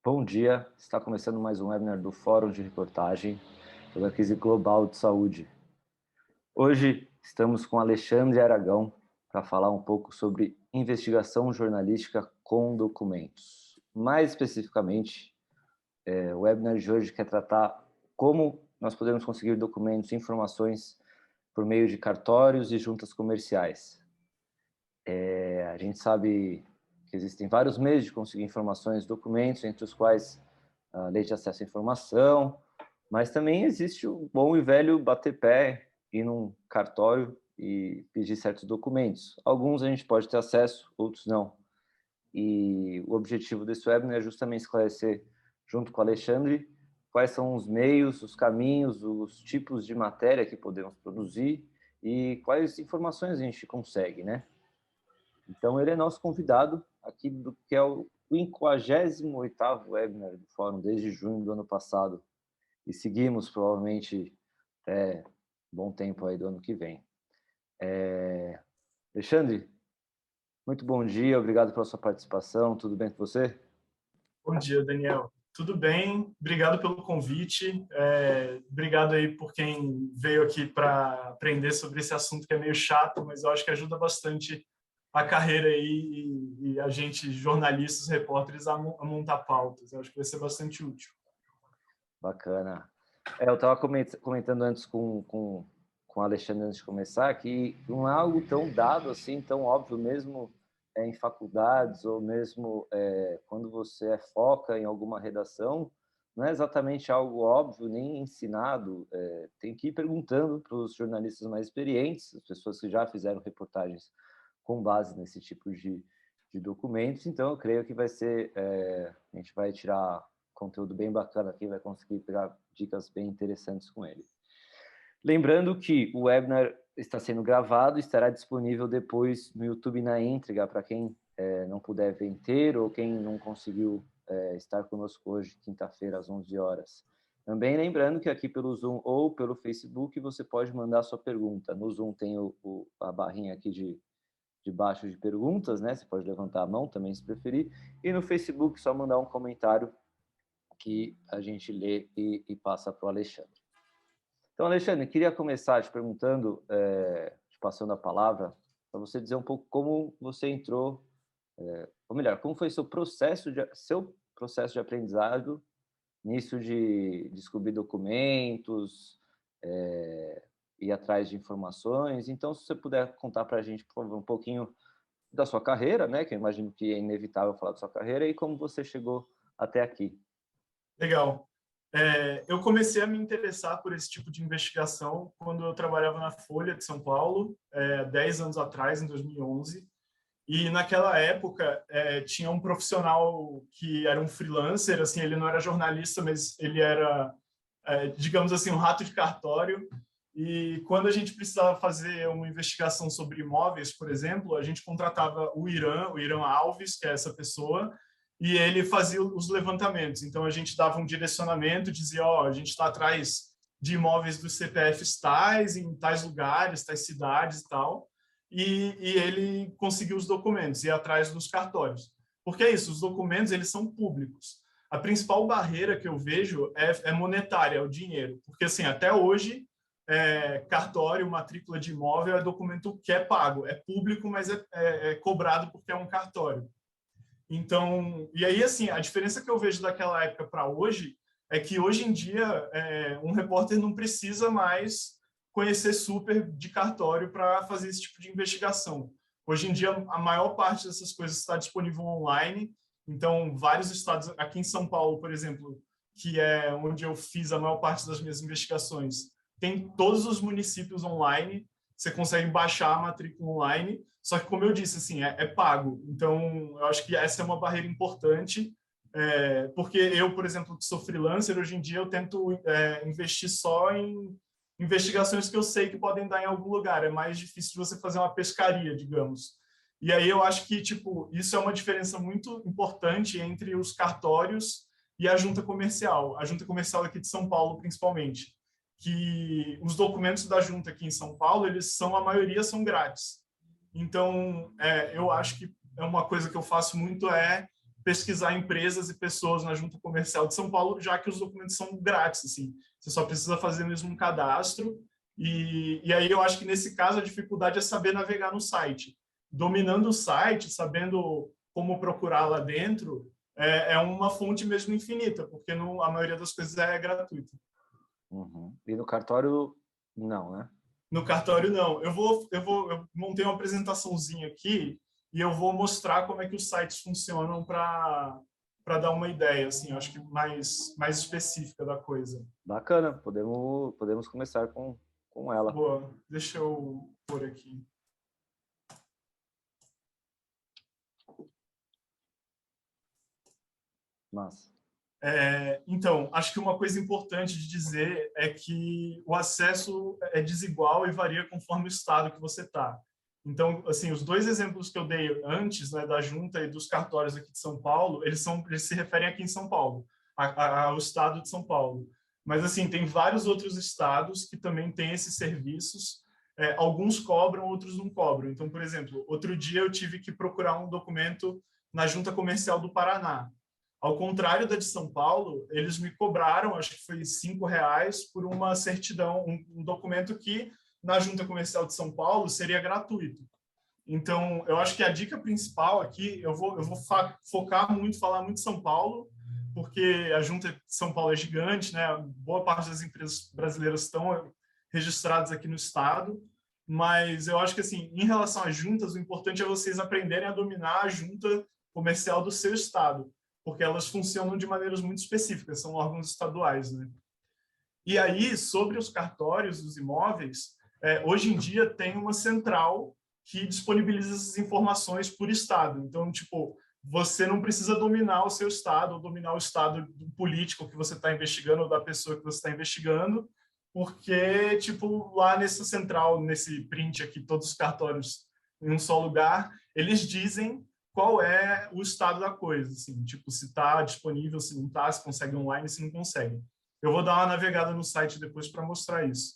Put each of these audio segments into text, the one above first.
Bom dia, está começando mais um webinar do Fórum de Reportagem sobre a crise global de saúde. Hoje estamos com Alexandre Aragão para falar um pouco sobre investigação jornalística com documentos. Mais especificamente, o webinar de hoje quer tratar como nós podemos conseguir documentos e informações por meio de cartórios e juntas comerciais. A gente sabe que existem vários meios de conseguir informações e documentos, entre os quais a lei de acesso à informação, mas também existe o bom e velho bater pé, ir num cartório e pedir certos documentos. Alguns a gente pode ter acesso, outros não. E o objetivo desse webinar é justamente esclarecer, junto com o Alexandre, quais são os meios, os caminhos, os tipos de matéria que podemos produzir e quais informações a gente consegue, né? Então, ele é nosso convidado aqui do que é o 58º webinar do Fórum desde junho do ano passado. E seguimos, provavelmente, até um bom tempo aí do ano que vem. Alexandre, muito bom dia, obrigado pela sua participação, tudo bem com você? Bom dia, Daniel. Tudo bem? Obrigado pelo convite. Obrigado aí por quem veio aqui para aprender sobre esse assunto que é meio chato, mas eu acho que ajuda bastante a carreira aí e a gente, jornalistas, repórteres, a montar pautas. Eu acho que vai ser bastante útil. Bacana. Eu estava comentando antes com o Alexandre, antes de começar, que não é algo tão dado assim, tão óbvio mesmo em faculdades, ou mesmo quando você foca em alguma redação, não é exatamente algo óbvio, nem ensinado. Tem que ir perguntando para os jornalistas mais experientes, as pessoas que já fizeram reportagens com base nesse tipo de documentos. Então, eu creio que vai ser, a gente vai tirar conteúdo bem bacana aqui, vai conseguir pegar dicas bem interessantes com ele. Lembrando que o webinar está sendo gravado e estará disponível depois no YouTube na íntegra, para quem não puder ver inteiro ou quem não conseguiu estar conosco hoje, quinta-feira, às 11 horas. Também lembrando que aqui pelo Zoom ou pelo Facebook você pode mandar sua pergunta. No Zoom tem a barrinha aqui de baixo de perguntas, né? Você pode levantar a mão também, se preferir. E no Facebook, só mandar um comentário que a gente lê e passa para o Alexandre. Então, Alexandre, queria começar te perguntando, te passando a palavra, para você dizer um pouco como você entrou, ou melhor, como foi seu processo de aprendizado nisso de descobrir documentos, ir atrás de informações. Então, se você puder contar para a gente, por favor, um pouquinho da sua carreira, né, que eu imagino que é inevitável falar da sua carreira, e como você chegou até aqui. Legal. Eu comecei a me interessar por esse tipo de investigação quando eu trabalhava na Folha de São Paulo, 10 anos atrás, em 2011. E naquela época tinha um profissional que era um freelancer, assim, ele não era jornalista, mas ele era, digamos assim, um rato de cartório. E quando a gente precisava fazer uma investigação sobre imóveis, por exemplo, a gente contratava o Irã Alves, que é essa pessoa, e ele fazia os levantamentos. Então a gente dava um direcionamento, dizia, a gente está atrás de imóveis dos CPFs tais, em tais lugares, tais cidades e tal. E ele conseguiu os documentos, ir atrás dos cartórios. Porque é isso, os documentos eles são públicos. A principal barreira que eu vejo é monetária, é o dinheiro. Porque, assim, até hoje, cartório, matrícula de imóvel é documento que é pago. É público, mas é cobrado porque é um cartório. Então, e aí, assim, a diferença que eu vejo daquela época para hoje é que hoje em dia um repórter não precisa mais conhecer super de cartório para fazer esse tipo de investigação. Hoje em dia, a maior parte dessas coisas está disponível online. Então, vários estados, aqui em São Paulo, por exemplo, que é onde eu fiz a maior parte das minhas investigações, tem todos os municípios online. Você consegue baixar a matrícula online, só que, como eu disse, assim, é pago. Então, eu acho que essa é uma barreira importante, porque eu, por exemplo, que sou freelancer, hoje em dia eu tento investir só em investigações que eu sei que podem dar em algum lugar. É mais difícil de você fazer uma pescaria, digamos. E aí eu acho que, tipo, isso é uma diferença muito importante entre os cartórios e a junta comercial. A junta comercial aqui de São Paulo, principalmente, que os documentos da junta aqui em São Paulo, a maioria são grátis. Então, eu acho que é uma coisa que eu faço muito pesquisar empresas e pessoas na Junta Comercial de São Paulo, já que os documentos são grátis, assim. Você só precisa fazer mesmo um cadastro. E aí eu acho que, nesse caso, a dificuldade é saber navegar no site. Dominando o site, sabendo como procurar lá dentro, é uma fonte mesmo infinita, porque a maioria das coisas é gratuita. Uhum. E no cartório, não, né? No cartório, não. Eu montei uma apresentaçãozinha aqui e eu vou mostrar como é que os sites funcionam para dar uma ideia, assim, acho que mais específica da coisa. Bacana, podemos começar com ela. Boa, deixa eu pôr aqui. Massa. Então, acho que uma coisa importante de dizer é que o acesso é desigual e varia conforme o estado que você está. Então, assim, os dois exemplos que eu dei antes, né, da Junta e dos cartórios aqui de São Paulo, eles se referem aqui em São Paulo, ao estado de São Paulo. Mas, assim, tem vários outros estados que também têm esses serviços. Alguns cobram, outros não cobram. Então, por exemplo, outro dia eu tive que procurar um documento na Junta Comercial do Paraná. Ao contrário da de São Paulo, eles me cobraram, acho que foi R$ 5 por uma certidão, um documento que na Junta Comercial de São Paulo seria gratuito. Então, eu acho que a dica principal aqui, eu vou focar muito, falar muito de São Paulo, porque a Junta de São Paulo é gigante, né? Boa parte das empresas brasileiras estão registradas aqui no estado, mas eu acho que, assim, em relação às juntas, o importante é vocês aprenderem a dominar a junta comercial do seu estado, porque elas funcionam de maneiras muito específicas, são órgãos estaduais, né? E aí, sobre os cartórios dos imóveis, hoje em dia tem uma central que disponibiliza essas informações por estado. Então, tipo, você não precisa dominar o seu estado, ou dominar o estado do político que você está investigando, ou da pessoa que você está investigando, porque, tipo, lá nessa central, nesse print aqui, todos os cartórios em um só lugar, eles dizem qual é o estado da coisa, assim, tipo, se está disponível, se não está, se consegue online, se não consegue. Eu vou dar uma navegada no site depois para mostrar isso.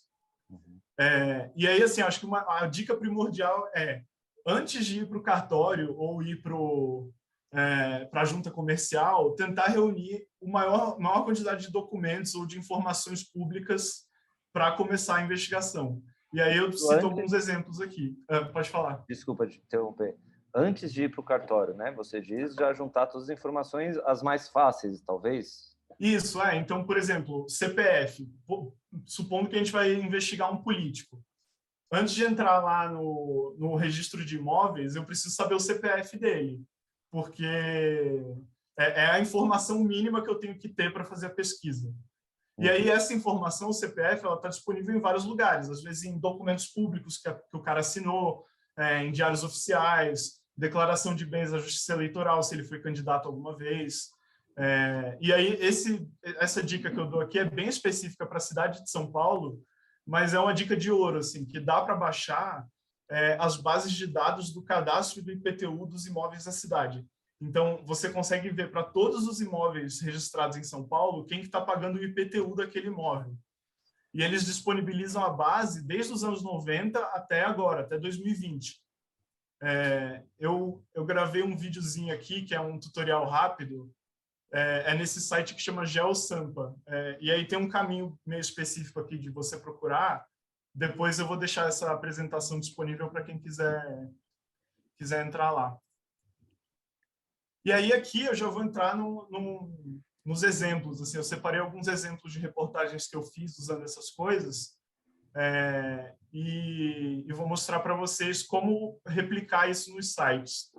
E aí, assim, acho que a dica primordial é, antes de ir para o cartório ou ir para a junta comercial, tentar reunir maior quantidade de documentos ou de informações públicas para começar a investigação. E aí eu cito alguns exemplos aqui. Pode falar. Desculpa te interromper. Antes de ir para o cartório, né? Você diz já juntar todas as informações, as mais fáceis, talvez? Isso, Então, por exemplo, CPF. Supondo que a gente vai investigar um político. Antes de entrar lá no registro de imóveis, eu preciso saber o CPF dele, porque é a informação mínima que eu tenho que ter para fazer a pesquisa. E aí, essa informação, o CPF, ela está disponível em vários lugares, às vezes em documentos públicos que o cara assinou, em diários oficiais, declaração de bens da Justiça Eleitoral, se ele foi candidato alguma vez. E aí, essa dica que eu dou aqui é bem específica para a cidade de São Paulo, mas é uma dica de ouro, assim, que dá para baixar as bases de dados do cadastro do IPTU dos imóveis da cidade. Então, você consegue ver para todos os imóveis registrados em São Paulo quem que está pagando o IPTU daquele imóvel. E eles disponibilizam a base desde os anos 90 até agora, até 2020. Eu gravei um videozinho aqui, que é um tutorial rápido, nesse site que chama GeoSampa. E aí tem um caminho meio específico aqui de você procurar. Depois eu vou deixar essa apresentação disponível para quem quiser entrar lá. E aí aqui eu já vou entrar nos exemplos. Assim, eu separei alguns exemplos de reportagens que eu fiz usando essas coisas e vou mostrar para vocês como replicar isso nos sites.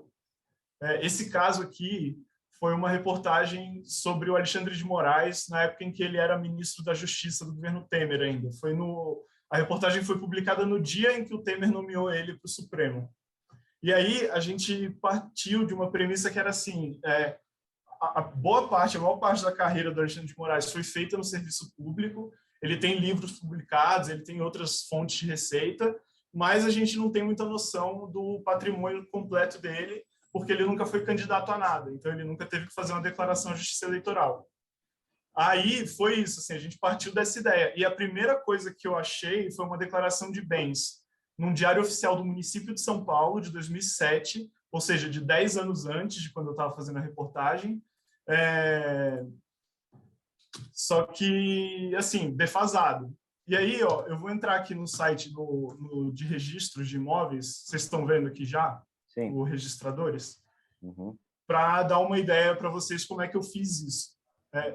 Esse caso aqui foi uma reportagem sobre o Alexandre de Moraes na época em que ele era ministro da Justiça do governo Temer ainda. A reportagem foi publicada no dia em que o Temer nomeou ele para o Supremo. E aí a gente partiu de uma premissa que era assim, a maior parte da carreira do Alexandre de Moraes foi feita no serviço público, ele tem livros publicados, ele tem outras fontes de receita, mas a gente não tem muita noção do patrimônio completo dele, porque ele nunca foi candidato a nada, então ele nunca teve que fazer uma declaração à Justiça Eleitoral. Aí foi isso, assim, a gente partiu dessa ideia. E a primeira coisa que eu achei foi uma declaração de bens num diário oficial do município de São Paulo, de 2007, ou seja, de 10 anos antes de quando eu estava fazendo a reportagem. Só que, assim, defasado. E aí, ó, eu vou entrar aqui no site de registros de imóveis, vocês estão vendo aqui já, Sim. os registradores, Uhum. para dar uma ideia para vocês como é que eu fiz isso.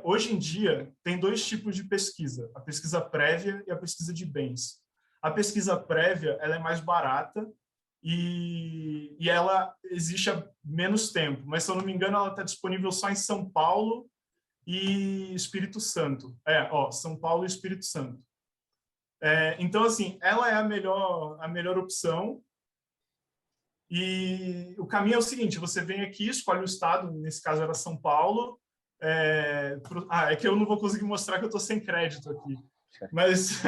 Hoje em dia, tem dois tipos de pesquisa, a pesquisa prévia e a pesquisa de bens. A pesquisa prévia, ela é mais barata e ela existe há menos tempo, mas, se eu não me engano, ela está disponível só em São Paulo e Espírito Santo. São Paulo e Espírito Santo. Então, assim, ela é a melhor opção. E o caminho é o seguinte: você vem aqui, escolhe o estado, nesse caso era São Paulo. É que eu não vou conseguir mostrar que eu estou sem crédito aqui. Mas,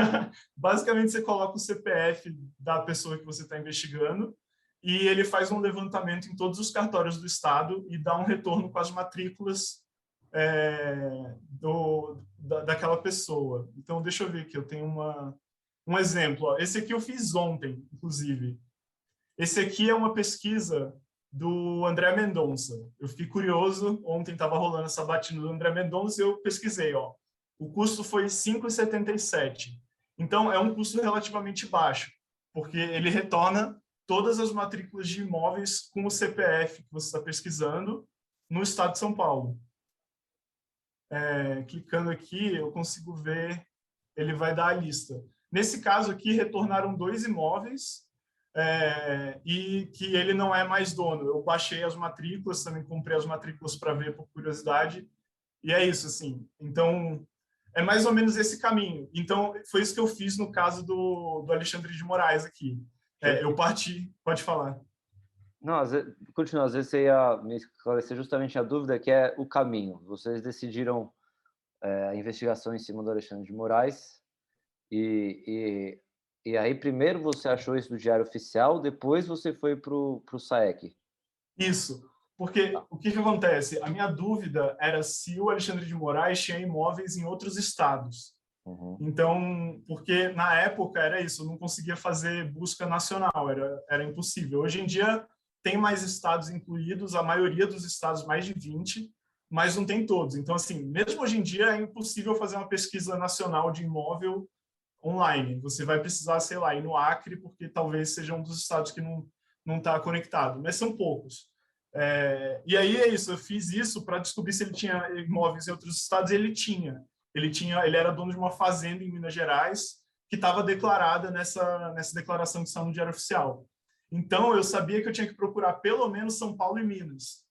basicamente, você coloca o CPF da pessoa que você está investigando e ele faz um levantamento em todos os cartórios do estado e dá um retorno com as matrículas daquela pessoa. Então, deixa eu ver aqui, eu tenho um exemplo. Ó. Esse aqui eu fiz ontem, inclusive. Esse aqui é uma pesquisa do André Mendonça. Eu fiquei curioso, ontem estava rolando essa batida do André Mendonça e eu pesquisei. Ó. O custo foi R$ 5,77. Então, é um custo relativamente baixo, porque ele retorna todas as matrículas de imóveis com o CPF que você está pesquisando no estado de São Paulo. Clicando aqui, eu consigo ver, ele vai dar a lista. Nesse caso aqui, retornaram 2 imóveis e que ele não é mais dono. Eu baixei as matrículas, também comprei as matrículas para ver por curiosidade, e é isso, assim. Então, é mais ou menos esse caminho. Então, foi isso que eu fiz no caso do Alexandre de Moraes aqui. Eu parti, pode falar. Não, continua. Às vezes você ia me esclarecer justamente a dúvida, que é o caminho. Vocês decidiram a investigação em cima do Alexandre de Moraes e aí primeiro você achou isso do Diário Oficial, depois você foi para o SAEC. Isso, porque o que acontece? A minha dúvida era se o Alexandre de Moraes tinha imóveis em outros estados. Uhum. Então, porque na época era isso, eu não conseguia fazer busca nacional, era impossível. Hoje em dia tem mais estados incluídos, a maioria dos estados, mais de 20, mas não tem todos. Então, assim, mesmo hoje em dia é impossível fazer uma pesquisa nacional de imóvel online. Você vai precisar, sei lá, ir no Acre, porque talvez seja um dos estados que não está conectado, mas são poucos. E aí é isso, eu fiz isso para descobrir se ele tinha imóveis em outros estados, e ele tinha. Ele era dono de uma fazenda em Minas Gerais que estava declarada nessa declaração que saiu no Diário Oficial. Então, eu sabia que eu tinha que procurar pelo menos São Paulo e Minas,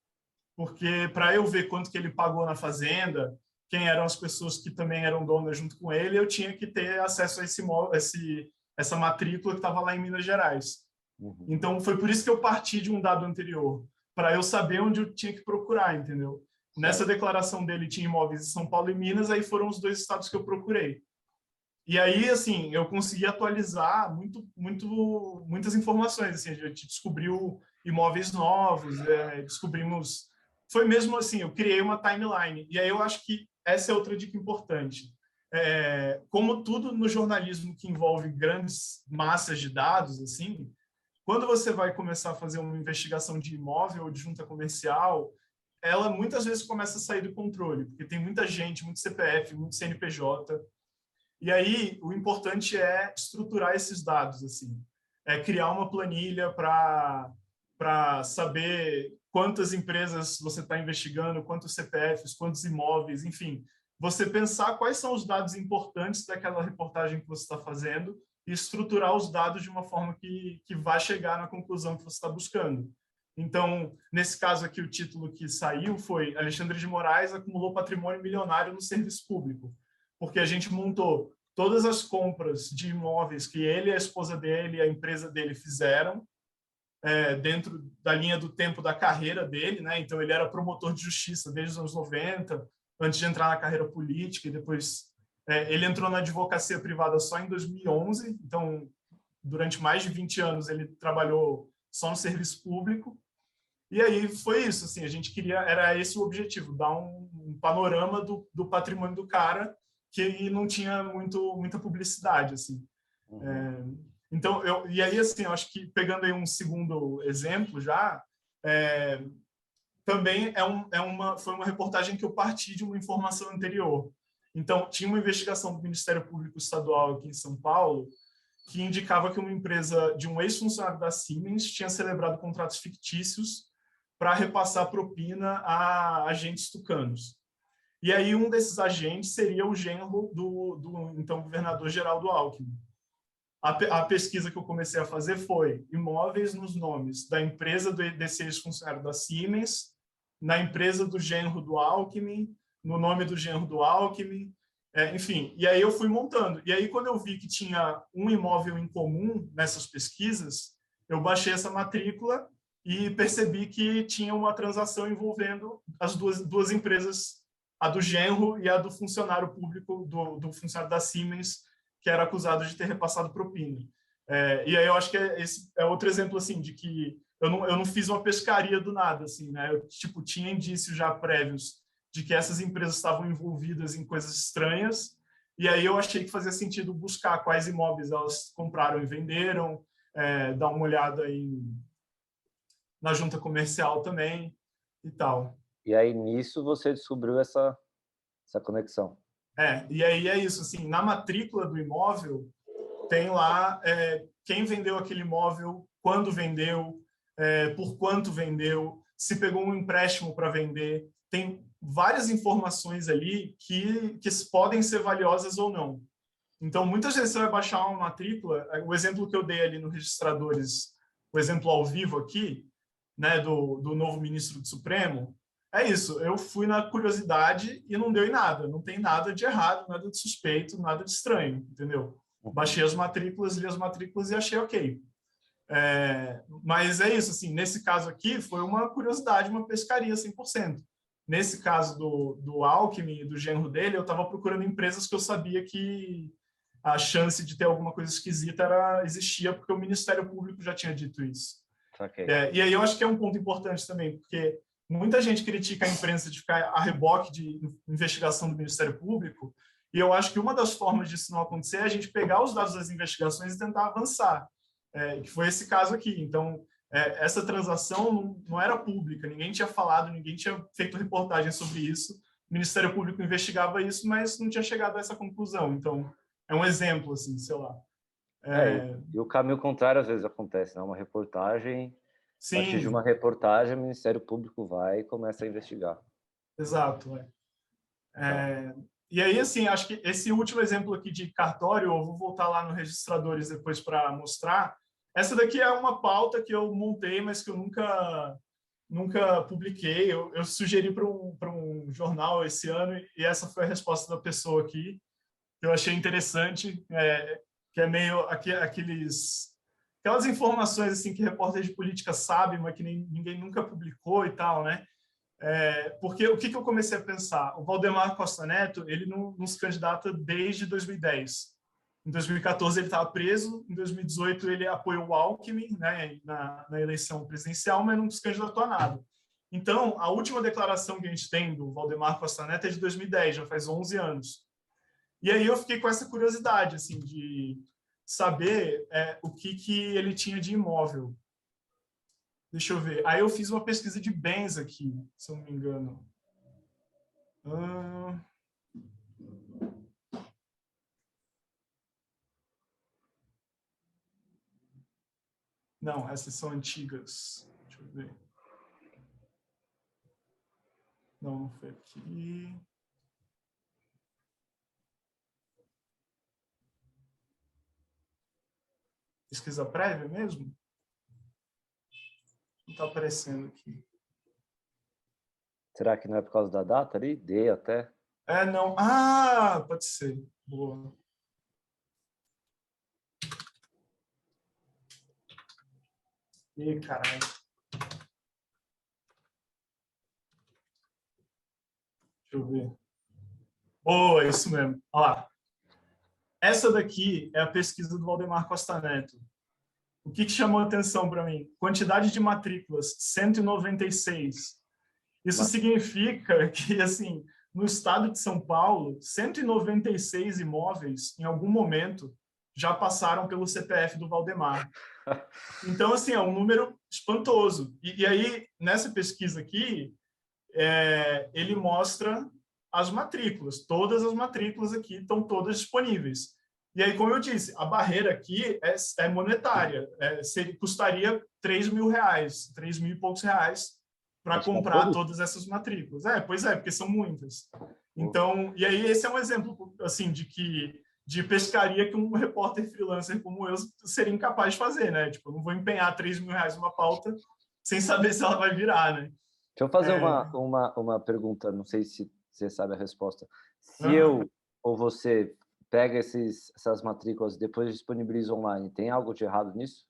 porque para eu ver quanto que ele pagou na fazenda, quem eram as pessoas que também eram donas junto com ele, eu tinha que ter acesso a essa matrícula que estava lá em Minas Gerais. Uhum. Então, foi por isso que eu parti de um dado anterior, para eu saber onde eu tinha que procurar, entendeu? Certo. Nessa declaração dele tinha imóveis em São Paulo e Minas, aí foram os 2 estados que eu procurei. E aí, assim, eu consegui atualizar muitas informações. Assim, a gente descobriu imóveis novos, descobrimos... Foi mesmo assim, eu criei uma timeline. E aí eu acho que essa é outra dica importante. Como tudo no jornalismo que envolve grandes massas de dados, assim, quando você vai começar a fazer uma investigação de imóvel ou de junta comercial, ela muitas vezes começa a sair do controle, porque tem muita gente, muito CPF, muito CNPJ. E aí, o importante é estruturar esses dados, assim. Criar uma planilha para saber quantas empresas você está investigando, quantos CPFs, quantos imóveis, enfim. Você pensar quais são os dados importantes daquela reportagem que você está fazendo e estruturar os dados de uma forma que vá chegar na conclusão que você está buscando. Então, nesse caso aqui, o título que saiu foi Alexandre de Moraes acumulou patrimônio milionário no serviço público, porque a gente montou todas as compras de imóveis que ele, a esposa dele e a empresa dele fizeram dentro da linha do tempo da carreira dele, né? Então, ele era promotor de justiça desde os anos 90, antes de entrar na carreira política, e depois ele entrou na advocacia privada só em 2011, então, durante mais de 20 anos, ele trabalhou só no serviço público. E aí foi isso, assim, a gente era esse o objetivo, dar um panorama do patrimônio do cara, que não tinha muita publicidade, assim. Uhum. Então, e aí, assim, eu acho que, pegando aí um segundo exemplo já, também foi uma reportagem que eu parti de uma informação anterior. Então, tinha uma investigação do Ministério Público Estadual aqui em São Paulo que indicava que uma empresa de um ex-funcionário da Siemens tinha celebrado contratos fictícios para repassar propina a agentes tucanos. E aí um desses agentes seria o genro do então governador Geraldo Alckmin. A pesquisa que eu comecei a fazer foi imóveis nos nomes da empresa desse ex-funcionário da Siemens, na empresa do genro do Alckmin, no nome do genro do Alckmin, enfim. E aí eu fui montando. E aí, quando eu vi que tinha um imóvel em comum nessas pesquisas, eu baixei essa matrícula e percebi que tinha uma transação envolvendo as duas empresas, a do genro e a do funcionário público, do funcionário da Siemens, que era acusado de ter repassado propina. E aí eu acho que esse é outro exemplo assim de que eu não fiz uma pescaria do nada, assim, né? Eu tinha indícios já prévios de que essas empresas estavam envolvidas em coisas estranhas, e aí eu achei que fazia sentido buscar quais imóveis elas compraram e venderam, dar uma olhada na junta comercial também e tal. E aí, nisso, você descobriu essa conexão. E aí é isso, assim, na matrícula do imóvel, tem lá quem vendeu aquele imóvel, quando vendeu, por quanto vendeu, se pegou um empréstimo para vender. Tem várias informações ali que podem ser valiosas ou não. Então, muitas vezes você vai baixar uma matrícula, o exemplo que eu dei ali no Registradores, o exemplo ao vivo aqui, né, do novo ministro do Supremo, é isso, eu fui na curiosidade e não deu em nada, não tem nada de errado, nada de suspeito, nada de estranho, entendeu? Baixei as matrículas, li as matrículas e achei ok. Mas é isso, assim, nesse caso aqui foi uma curiosidade, uma pescaria 100%. Nesse caso do Alckmin e do genro dele, eu estava procurando empresas que eu sabia que a chance de ter alguma coisa esquisita existia, porque o Ministério Público já tinha dito isso. Okay. E aí eu acho que é um ponto importante também, porque muita gente critica a imprensa de ficar a reboque de investigação do Ministério Público, e eu acho que uma das formas disso não acontecer é a gente pegar os dados das investigações e tentar avançar, que foi esse caso aqui. Então, essa transação não era pública, ninguém tinha falado, ninguém tinha feito reportagem sobre isso, o Ministério Público investigava isso, mas não tinha chegado a essa conclusão. Então, é um exemplo, assim, sei lá. E o caminho contrário às vezes acontece, né? Uma reportagem, a partir de uma reportagem, o Ministério Público vai e começa a investigar. Exato. E aí, assim, acho que esse último exemplo aqui de cartório, eu vou voltar lá no Registradores depois para mostrar. Essa daqui é uma pauta que eu montei, mas que eu nunca publiquei. Eu sugeri para um jornal esse ano e essa foi a resposta da pessoa aqui, que eu achei interessante, que é meio aquelas informações assim que repórter de política sabe, mas que ninguém nunca publicou e tal, né? Porque o que eu comecei a pensar? O Valdemar Costa Neto, ele não se candidata desde 2010. Em 2014 ele estava preso, em 2018 ele apoiou o Alckmin, né, na eleição presidencial, mas não se candidatou a nada. Então, a última declaração que a gente tem do Valdemar Costa Neto é de 2010, já faz 11 anos. E aí eu fiquei com essa curiosidade, assim, de saber o que ele tinha de imóvel. Deixa eu ver. Aí eu fiz uma pesquisa de bens aqui, se eu não me engano. Não, essas são antigas. Deixa eu ver. Não foi aqui. Pesquisa prévia mesmo? Não está aparecendo aqui. Será que não é por causa da data ali? D até? Não. Ah, pode ser. Boa. Ih, caralho. Deixa eu ver. Boa, é isso mesmo. Olha lá. Essa daqui é a pesquisa do Valdemar Costa Neto. O que chamou a atenção para mim? Quantidade de matrículas, 196. Isso significa que, assim, no estado de São Paulo, 196 imóveis, em algum momento, já passaram pelo CPF do Valdemar. Então, assim, é um número espantoso. E aí, nessa pesquisa aqui, ele mostra as matrículas. Todas as matrículas aqui estão todas disponíveis. E aí, como eu disse, a barreira aqui é monetária. Custaria R$3.000, 3 mil e poucos reais, para comprar todas essas matrículas. Pois é, porque são muitas. Então, e aí esse é um exemplo assim de pescaria que um repórter freelancer como eu seria incapaz de fazer, né? Tipo, eu não vou empenhar R$3.000 numa pauta sem saber se ela vai virar, né? Deixa eu fazer uma pergunta, não sei se você sabe a resposta. Se eu ou você pega essas matrículas e depois disponibiliza online, tem algo de errado nisso?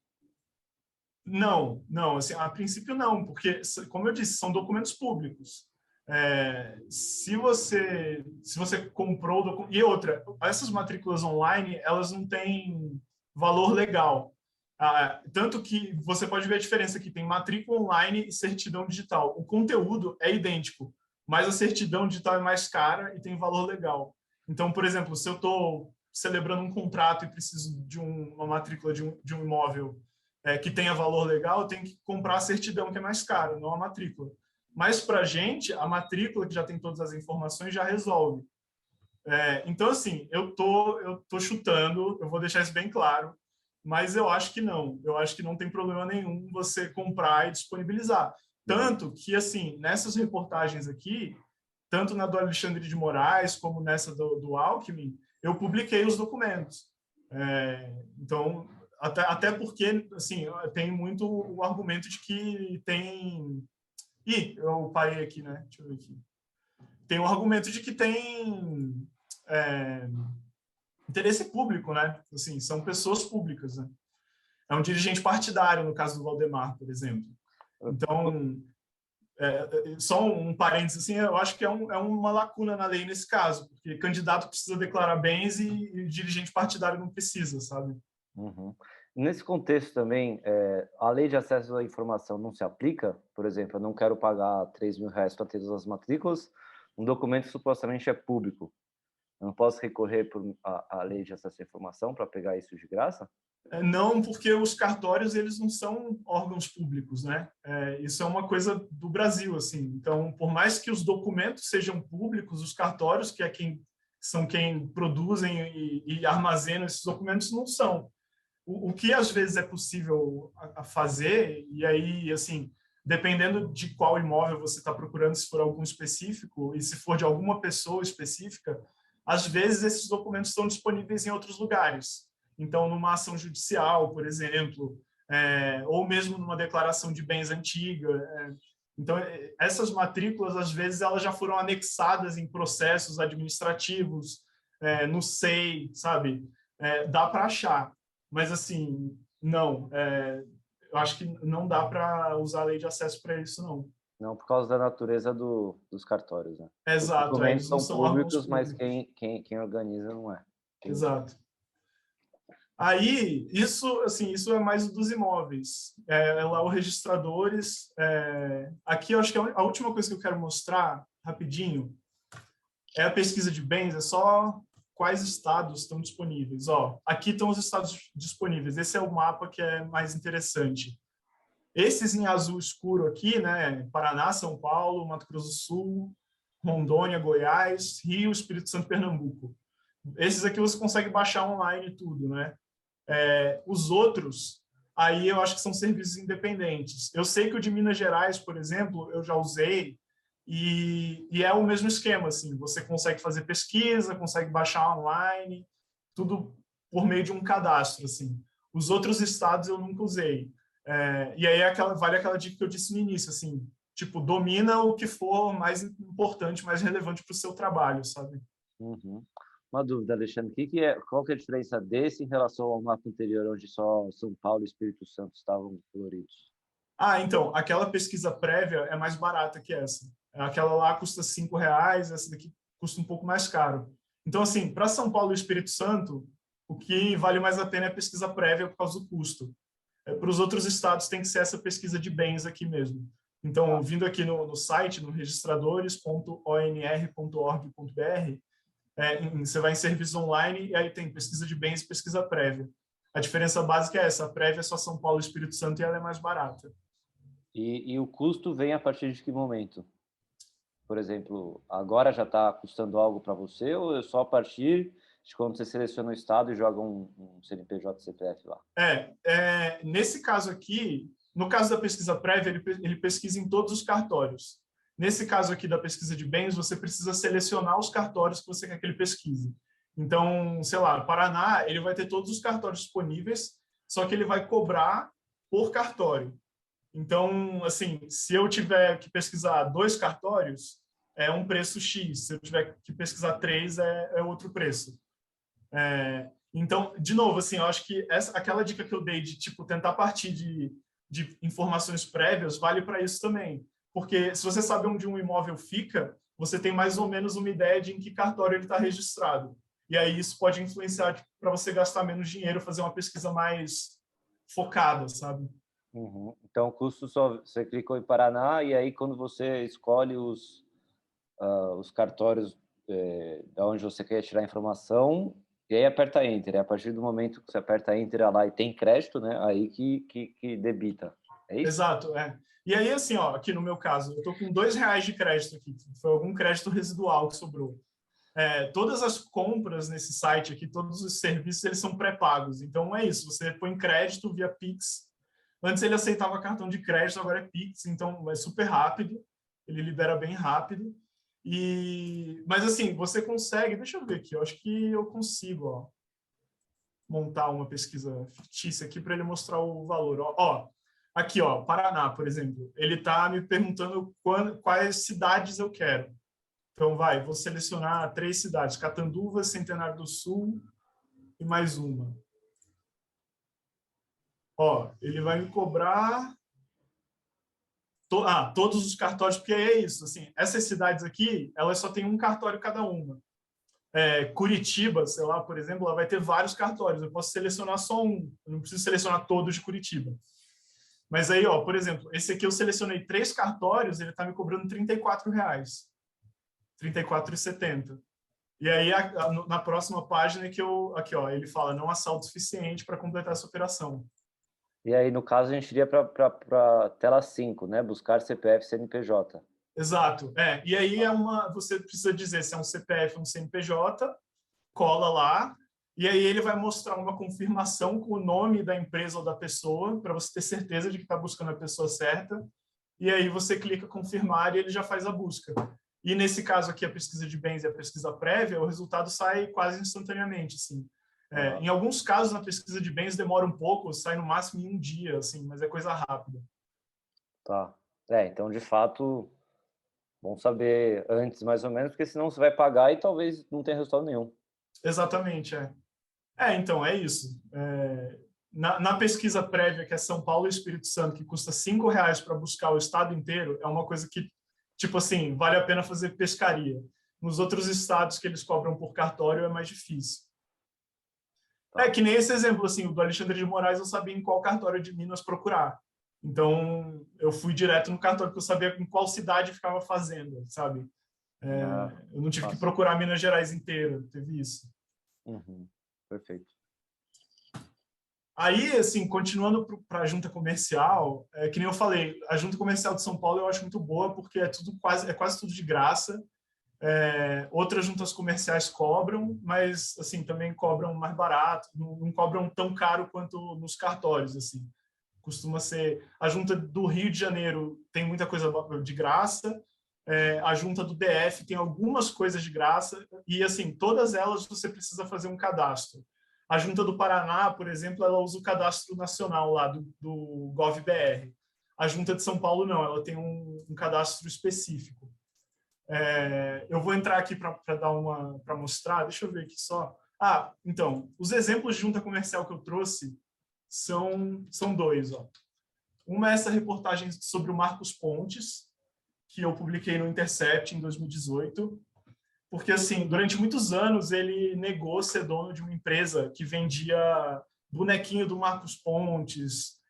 Não, assim, a princípio não, porque, como eu disse, são documentos públicos. Se você comprou... E outra, essas matrículas online, elas não têm valor legal. Tanto que você pode ver a diferença aqui, tem matrícula online e certidão digital. O conteúdo é idêntico, mas a certidão digital é mais cara e tem valor legal. Então, por exemplo, se eu estou celebrando um contrato e preciso de uma matrícula de um imóvel que tenha valor legal, eu tenho que comprar a certidão, que é mais cara, não a matrícula. Mas, para a gente, a matrícula, que já tem todas as informações, já resolve. Então, assim, eu tô chutando, eu vou deixar isso bem claro, mas eu acho que não. Eu acho que não tem problema nenhum você comprar e disponibilizar. Tanto que, assim, nessas reportagens aqui, tanto na do Alexandre de Moraes como nessa do Alckmin, eu publiquei os documentos. Então, até porque, assim, tem muito o argumento de que tem... eu parei aqui, né? Deixa eu ver aqui. Tem o argumento de que tem interesse público, né? Assim, são pessoas públicas, né? É um dirigente partidário, no caso do Valdemar, por exemplo. Então, só um parênteses, assim, eu acho que é uma lacuna na lei nesse caso, porque candidato precisa declarar bens e dirigente partidário não precisa, sabe? Uhum. Nesse contexto também, a lei de acesso à informação não se aplica? Por exemplo, eu não quero pagar R$3.000 para ter todas as matrículas, um documento supostamente é público. Eu não posso recorrer por a lei de acesso à informação para pegar isso de graça? Não, porque os cartórios eles não são órgãos públicos, né? Isso é uma coisa do Brasil, assim. Então, por mais que os documentos sejam públicos, os cartórios, que são quem produzem e armazenam esses documentos, não são. O que às vezes é possível a fazer, e aí, assim, dependendo de qual imóvel você está procurando, se for algum específico, e se for de alguma pessoa específica, às vezes esses documentos estão disponíveis em outros lugares. Então, numa ação judicial, por exemplo, ou mesmo numa declaração de bens antiga. Então, essas matrículas, às vezes, elas já foram anexadas em processos administrativos, no SEI, sabe? Dá para achar. Mas, assim, não. Eu acho que não dá para usar a lei de acesso para isso, não. Não, por causa da natureza dos cartórios, né? Exato. Os documentos Eles não são são órgãos públicos, mas públicos. quem organiza não é. Exato. Aí, isso é mais dos imóveis. Lá o registradores. Aqui, eu acho que a última coisa que eu quero mostrar, rapidinho, é a pesquisa de bens, é só quais estados estão disponíveis. Aqui estão os estados disponíveis. Esse é o mapa que é mais interessante. Esses em azul escuro aqui, né? Paraná, São Paulo, Mato Grosso do Sul, Rondônia, Goiás, Rio, Espírito Santo, Pernambuco. Esses aqui você consegue baixar online tudo, né? Os outros, aí eu acho que são serviços independentes. Eu sei que o de Minas Gerais, por exemplo, eu já usei e é o mesmo esquema, assim. Você consegue fazer pesquisa, consegue baixar online, tudo por meio de um cadastro, assim. Os outros estados eu nunca usei. E aí vale aquela dica que eu disse no início, assim, tipo, domina o que for mais importante, mais relevante para o seu trabalho, sabe? Uhum. Uma dúvida, Alexandre, qual que é a diferença desse em relação ao mapa anterior, onde só São Paulo e Espírito Santo estavam coloridos? Então, aquela pesquisa prévia é mais barata que essa. Aquela lá custa R$5, essa daqui custa um pouco mais caro. Então, assim, para São Paulo e Espírito Santo, o que vale mais a pena é a pesquisa prévia por causa do custo. Para os outros estados tem que ser essa pesquisa de bens aqui mesmo. Então, vindo aqui no site, no registradores.onr.org.br, Você vai em serviços online e aí tem pesquisa de bens e pesquisa prévia. A diferença básica é essa, a prévia é só São Paulo e Espírito Santo e ela é mais barata. E o custo vem a partir de que momento? Por exemplo, agora já está custando algo para você ou é só a partir de quando você seleciona o estado e joga um CNPJ CPF lá? Nesse caso aqui, no caso da pesquisa prévia, ele pesquisa em todos os cartórios. Nesse caso aqui da pesquisa de bens, você precisa selecionar os cartórios que você quer que ele pesquise. Então, sei lá, Paraná, ele vai ter todos os cartórios disponíveis, só que ele vai cobrar por cartório. Então, assim, se eu tiver que pesquisar 2 cartórios, é um preço X. Se eu tiver que pesquisar 3, é outro preço. Então, de novo, assim, eu acho que aquela dica que eu dei de tipo tentar partir de informações prévias vale para isso também. Porque se você sabe onde um imóvel fica, você tem mais ou menos uma ideia de em que cartório ele está registrado. E aí isso pode influenciar para você gastar menos dinheiro, fazer uma pesquisa mais focada, sabe? Uhum. Então, o custo só você clicou em Paraná e aí quando você escolhe os cartórios da onde você quer tirar a informação, e aí aperta Enter. E a partir do momento que você aperta Enter lá e tem crédito, né, aí que debita. É isso? Exato, é. E aí, assim, ó, aqui no meu caso, eu tô com R$ 2 de crédito aqui. Foi algum crédito residual que sobrou. Todas as compras nesse site aqui, todos os serviços, eles são pré-pagos. Então, é isso. Você põe crédito via Pix. Antes ele aceitava cartão de crédito, agora é Pix. Então, é super rápido. Ele libera bem rápido. Mas, assim, você consegue... Deixa eu ver aqui. Eu acho que eu consigo, ó, montar uma pesquisa fictícia aqui para ele mostrar o valor. Ó, aqui, ó, Paraná, por exemplo. Ele está me perguntando quais cidades eu quero. Então, vou selecionar 3 cidades: Catanduva, Centenário do Sul e mais uma. Ó, ele vai me cobrar todos os cartórios, porque é isso. Assim, essas cidades aqui, elas só têm um cartório cada uma. Curitiba, sei lá, por exemplo, ela vai ter vários cartórios. Eu posso selecionar só um. Eu não preciso selecionar todos de Curitiba. Mas aí, ó, por exemplo, esse aqui eu selecionei 3 cartórios, ele está me cobrando R$ 34. R$ 34,70. E aí, na próxima página, aqui, ó, ele fala: não há saldo suficiente para completar essa operação. E aí, no caso, a gente iria para tela 5, né? Buscar CPF CNPJ. Exato. E aí você precisa dizer se é um CPF ou um CNPJ, cola lá, e aí ele vai mostrar uma confirmação com o nome da empresa ou da pessoa, para você ter certeza de que está buscando a pessoa certa. E aí você clica confirmar e ele já faz a busca. E nesse caso aqui, a pesquisa de bens e a pesquisa prévia, o resultado sai quase instantaneamente, assim. Em alguns casos, na pesquisa de bens demora um pouco, sai no máximo em um dia, assim, mas é coisa rápida. Tá. Então, de fato, bom saber antes, mais ou menos, porque senão você vai pagar e talvez não tenha resultado nenhum. Exatamente, então, é isso. Na pesquisa prévia, que é São Paulo e Espírito Santo, que custa R$ 5 para buscar o estado inteiro, é uma coisa que, tipo assim, vale a pena fazer pescaria. Nos outros estados que eles cobram por cartório é mais difícil. Tá. Que nem esse exemplo, assim, o do Alexandre de Moraes, eu sabia em qual cartório de Minas procurar. Então, eu fui direto no cartório, porque eu sabia em qual cidade ficava a fazenda, sabe? Eu não tive que procurar Minas Gerais inteira, teve isso. Uhum. Perfeito. Aí, assim, continuando para a junta comercial, que nem eu falei, a junta comercial de São Paulo eu acho muito boa, porque é quase tudo de graça. Outras juntas comerciais cobram, mas assim também cobram mais barato, não cobram tão caro quanto nos cartórios, assim. Costuma ser a junta do Rio de Janeiro tem muita coisa de graça, a junta do DF tem algumas coisas de graça e assim todas elas você precisa fazer um cadastro. A junta do Paraná, por exemplo, ela usa o cadastro nacional lá do GovBR. A junta de São Paulo não, ela tem um cadastro específico. Eu vou entrar aqui para mostrar, deixa eu ver aqui só. Então, os exemplos de junta comercial que eu trouxe são 2. Ó. Uma é essa reportagem sobre o Marcos Pontes, que eu publiquei no Intercept em 2018, porque, assim, durante muitos anos ele negou ser dono de uma empresa que vendia bonequinho do Marcos Pontes,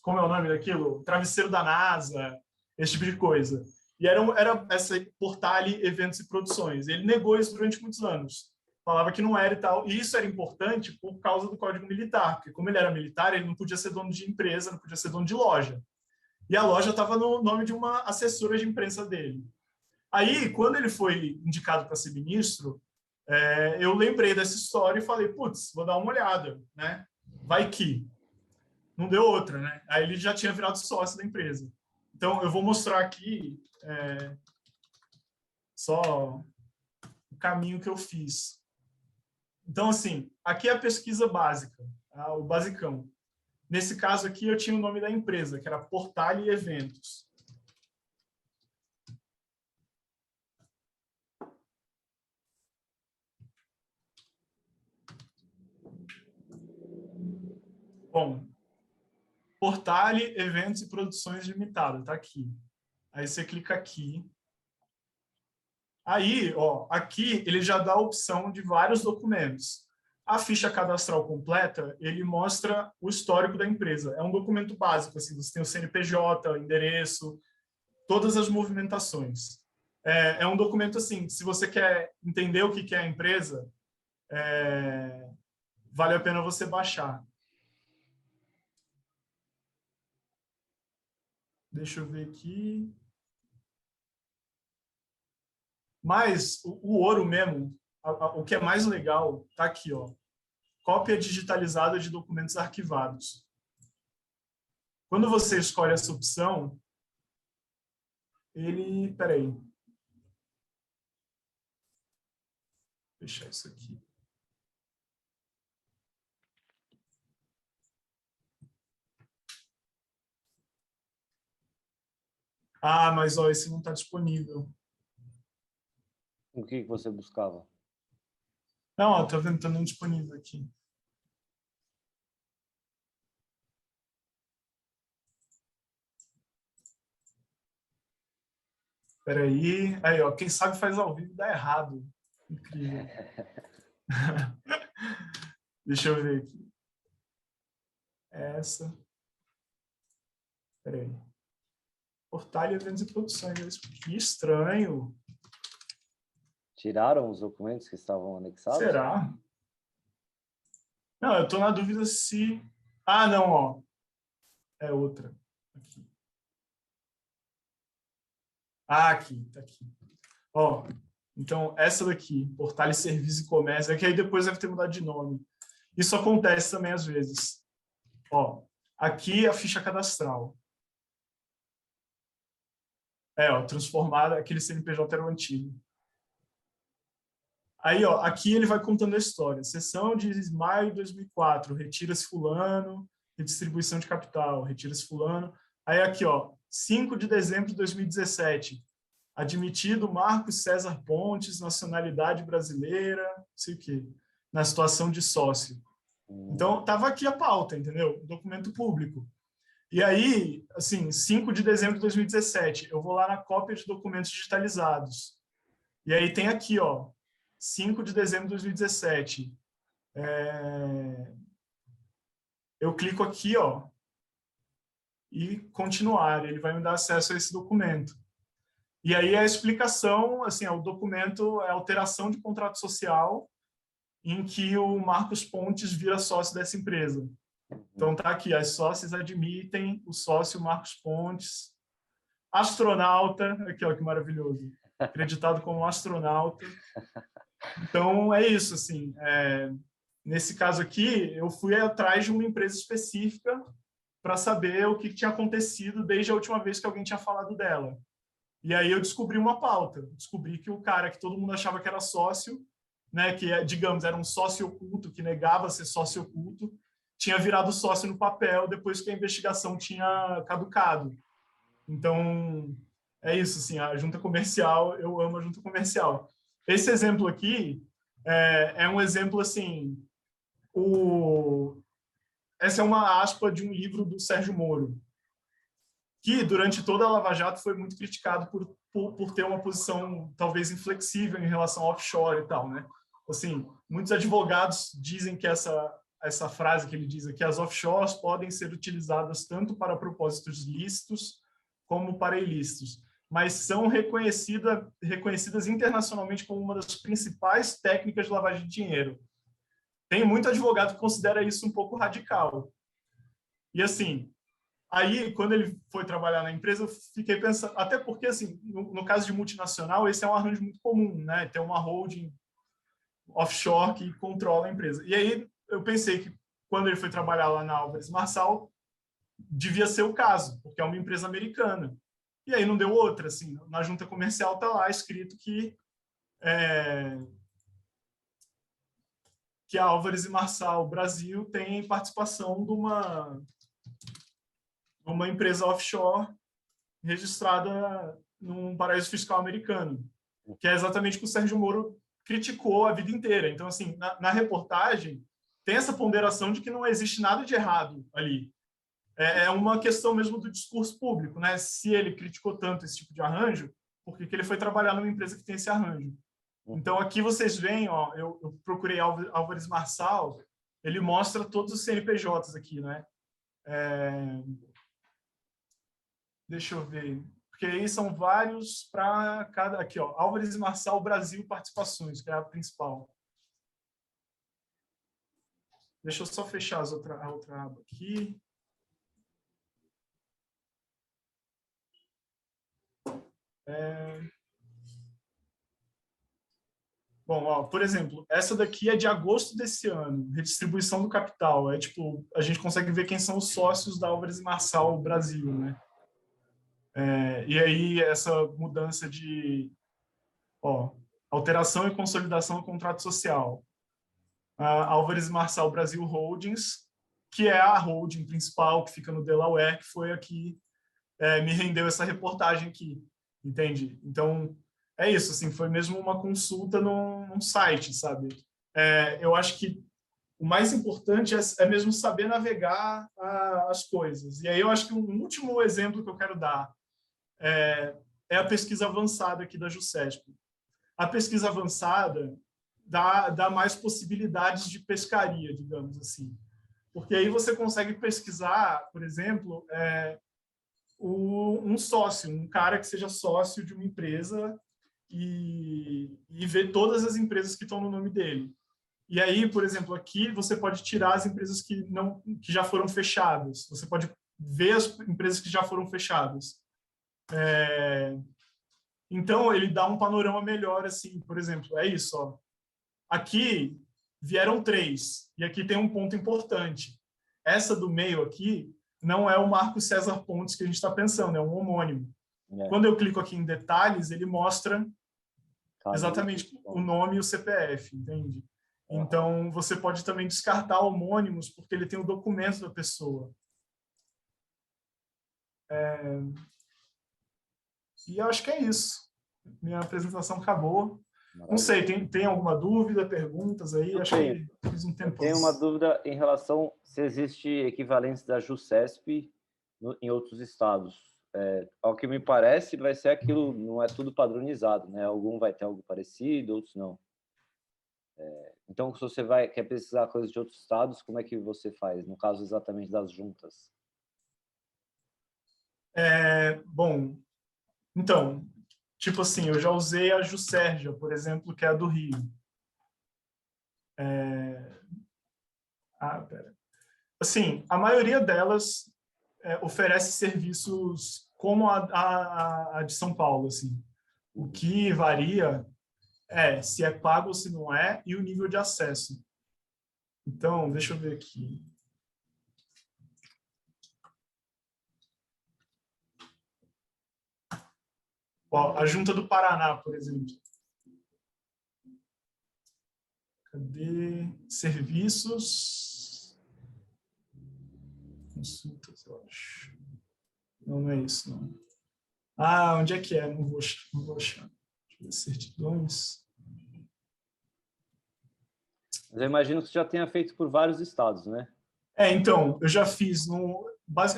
como é o nome daquilo? Travesseiro da NASA, esse tipo de coisa. E era essa Portale Eventos e Produções. Ele negou isso durante muitos anos. Falava que não era e tal. E isso era importante por causa do Código Militar, porque como ele era militar, ele não podia ser dono de empresa, não podia ser dono de loja. E a loja estava no nome de uma assessora de imprensa dele. Aí, quando ele foi indicado para ser ministro, eu lembrei dessa história e falei, putz, vou dar uma olhada, né? Vai que. Não deu outra, né? Aí ele já tinha virado sócio da empresa. Então, eu vou mostrar aqui só o caminho que eu fiz. Então, assim, aqui é a pesquisa básica, tá? O basicão. Nesse caso aqui, eu tinha o nome da empresa, que era Portale Eventos. Bom, Portale Eventos e Produções Limitada, está aqui. Aí você clica aqui. Aí, ó, aqui ele já dá a opção de vários documentos. A ficha cadastral completa, ele mostra o histórico da empresa. É um documento básico, assim, você tem o CNPJ, endereço, todas as movimentações. É um documento, assim, se você quer entender o que é a empresa, vale a pena você baixar. Deixa eu ver aqui. Mas o ouro mesmo, o que é mais legal, tá aqui, ó. Cópia digitalizada de documentos arquivados. Quando você escolhe essa opção, ele... Peraí. Vou fechar isso aqui. Ah, mas ó, esse não está disponível. O que você buscava? Não, ó, tá vendo? Tá não disponível aqui. Peraí. Aí, ó, quem sabe faz ao vivo dá errado. Incrível. Deixa eu ver aqui. Essa. Peraí. Portal, Eventos e Produções. Que estranho. Tiraram os documentos que estavam anexados? Será? Não, eu tô na dúvida se... Ah, não, ó. É outra. Aqui. Ah, aqui. Tá aqui. Ó. Então, essa daqui. Portal, Serviço e Comércio. É que aí depois deve ter mudado de nome. Isso acontece também às vezes. Ó. Aqui a ficha cadastral. Ó. Transformada. Aquele CNPJ era o antigo. Aí, ó, aqui ele vai contando a história. Sessão de maio de 2004, retira-se fulano, redistribuição de capital, retira-se fulano. Aí aqui, ó, 5 de dezembro de 2017, admitido Marcos César Pontes, nacionalidade brasileira, não sei o quê, na situação de sócio. Então, tava aqui a pauta, entendeu? Documento público. E aí, assim, 5 de dezembro de 2017, eu vou lá na cópia de documentos digitalizados. E aí tem aqui, ó, 5 de dezembro de 2017. Eu clico aqui, ó, e continuar. Ele vai me dar acesso a esse documento. E aí a explicação, assim, o documento é alteração de contrato social em que o Marcos Pontes vira sócio dessa empresa. Então tá aqui, as sócias admitem o sócio Marcos Pontes, astronauta, aqui ó, que maravilhoso, acreditado como astronauta. Então é isso, assim, nesse caso aqui, eu fui atrás de uma empresa específica para saber o que tinha acontecido desde a última vez que alguém tinha falado dela. E aí eu descobri uma pauta, descobri que o cara que todo mundo achava que era sócio, né, que, digamos, era um sócio oculto, que negava ser sócio oculto, tinha virado sócio no papel depois que a investigação tinha caducado. Então, é isso, assim, a junta comercial, eu amo a junta comercial. Esse exemplo aqui é um exemplo, assim, essa é uma aspa de um livro do Sérgio Moro, que durante toda a Lava Jato foi muito criticado por ter uma posição talvez inflexível em relação ao offshore e tal, né? Assim, muitos advogados dizem que essa frase que ele diz aqui, as offshores podem ser utilizadas tanto para propósitos lícitos como para ilícitos. mas são reconhecidas internacionalmente como uma das principais técnicas de lavagem de dinheiro. Tem muito advogado que considera isso um pouco radical. E assim, aí quando ele foi trabalhar na empresa, eu fiquei pensando, até porque assim, no caso de multinacional, esse é um arranjo muito comum, né? Ter uma holding offshore que controla a empresa. E aí eu pensei que quando ele foi trabalhar lá na Álvares Marçal, devia ser o caso, porque é uma empresa americana. E aí não deu outra, assim, na junta comercial está lá escrito que a Álvares e Marçal Brasil tem participação de uma empresa offshore registrada num paraíso fiscal americano, que é exatamente o que o Sérgio Moro criticou a vida inteira. Então, assim, na reportagem, tem essa ponderação de que não existe nada de errado ali. É uma questão mesmo do discurso público, né? Se ele criticou tanto esse tipo de arranjo, por que ele foi trabalhar numa empresa que tem esse arranjo? Então, aqui vocês veem, ó, eu procurei Álvares Marçal, ele mostra todos os CNPJs aqui, né? Deixa eu ver. Porque aí são vários para cada... Aqui, ó, Álvares Marçal Brasil Participações, que é a principal. Deixa eu só fechar a outra aba aqui. Bom, ó, por exemplo, essa daqui é de agosto desse ano, redistribuição do capital. É tipo, a gente consegue ver quem são os sócios da Álvares e Marçal Brasil, né? E aí essa mudança de, ó, alteração e consolidação do contrato social. A Álvares e Marçal Brasil Holdings, que é a holding principal que fica no Delaware, que foi aqui me rendeu essa reportagem aqui, entende? Então é isso, assim, foi mesmo uma consulta num site, sabe? Eu acho que o mais importante é mesmo saber navegar as coisas. E aí eu acho que um último exemplo que eu quero dar é a pesquisa avançada aqui da JUSESP. A pesquisa avançada dá mais possibilidades de pescaria, digamos assim. Porque aí você consegue pesquisar, por exemplo, um sócio, um cara que seja sócio de uma empresa e ver todas as empresas que estão no nome dele. E aí, por exemplo, aqui você pode tirar as empresas que já foram fechadas. Você pode ver as empresas que já foram fechadas. Então, ele dá um panorama melhor, assim, por exemplo, é isso, ó. Aqui vieram 3, e aqui tem um ponto importante. Essa do meio aqui não é o Marco César Pontes que a gente está pensando, é um homônimo. Quando eu clico aqui em detalhes, ele mostra exatamente o nome e o CPF, entende? Então, você pode também descartar homônimos, porque ele tem o documento da pessoa. E eu acho que é isso. Minha apresentação acabou. Maravilha. Não sei, tem alguma dúvida, perguntas aí? Acho que fiz um tempo. Tenho uma dúvida em relação se existe equivalência da JUSESP em outros estados. Ao que me parece, vai ser aquilo, não é tudo padronizado, né? Algum vai ter algo parecido, outros não. Então, se você quer pesquisar coisas de outros estados, como é que você faz? No caso exatamente das juntas. Bom, então, tipo assim, eu já usei a Jusérgia, por exemplo, que é a do Rio. Pera. Assim, a maioria delas oferece serviços como a de São Paulo, assim. O que varia se é pago ou se não é e o nível de acesso. Então, deixa eu ver aqui. Ó, a Junta do Paraná, por exemplo. Cadê? Serviços. Consultas, eu acho. Não é isso, não. Onde é que é? Não vou achar. Deixa eu ver, certidões. Eu imagino que você já tenha feito por vários estados, né? Então, eu já fiz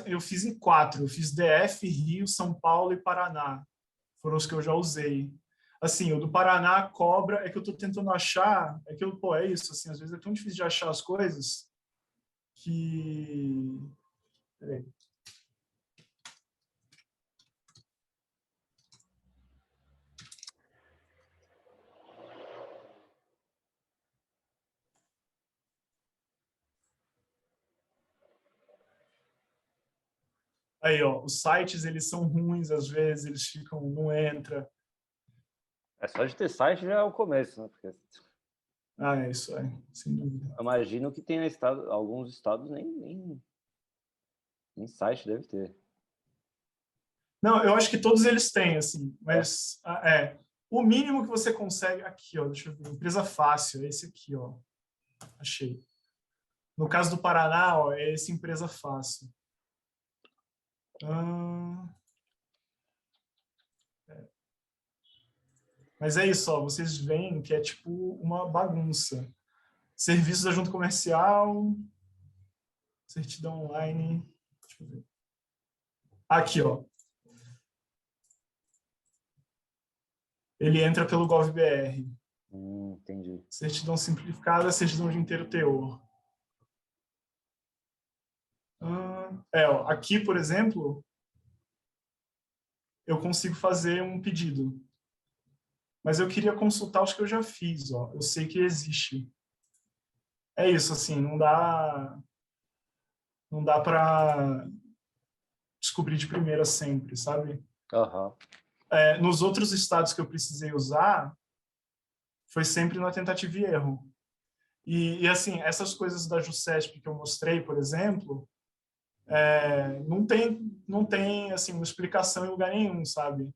eu fiz em 4. Eu fiz DF, Rio, São Paulo e Paraná. Foram os que eu já usei. Assim, o do Paraná cobra, é que eu estou tentando achar, é isso, assim, às vezes é tão difícil de achar as coisas que... Peraí. Aí, ó, os sites, eles são ruins, às vezes, eles ficam, não entra. É só de ter site já é o começo, né? Porque Ah, é isso, sem dúvida. imagino que tenha estado, alguns estados nem site deve ter. Não, eu acho que todos eles têm, assim, mas o mínimo que você consegue... Aqui, ó, deixa eu ver, empresa fácil, é esse aqui, ó. Achei. No caso do Paraná, ó, é esse empresa fácil. Mas é isso, ó, vocês veem que é tipo uma bagunça. Serviços da junta comercial, certidão online, deixa eu ver. Aqui, ó. Ele entra pelo GovBR. Entendi. Certidão simplificada, certidão de inteiro teor. Ó, aqui, por exemplo, eu consigo fazer um pedido. Mas eu queria consultar os que eu já fiz, ó. Eu sei que existe. É isso, assim, não dá para descobrir de primeira sempre, sabe? Aham. Nos outros estados que eu precisei usar, foi sempre na tentativa e erro. E assim, essas coisas da JuSesp que eu mostrei, por exemplo, não tem assim, uma explicação em lugar nenhum, sabe?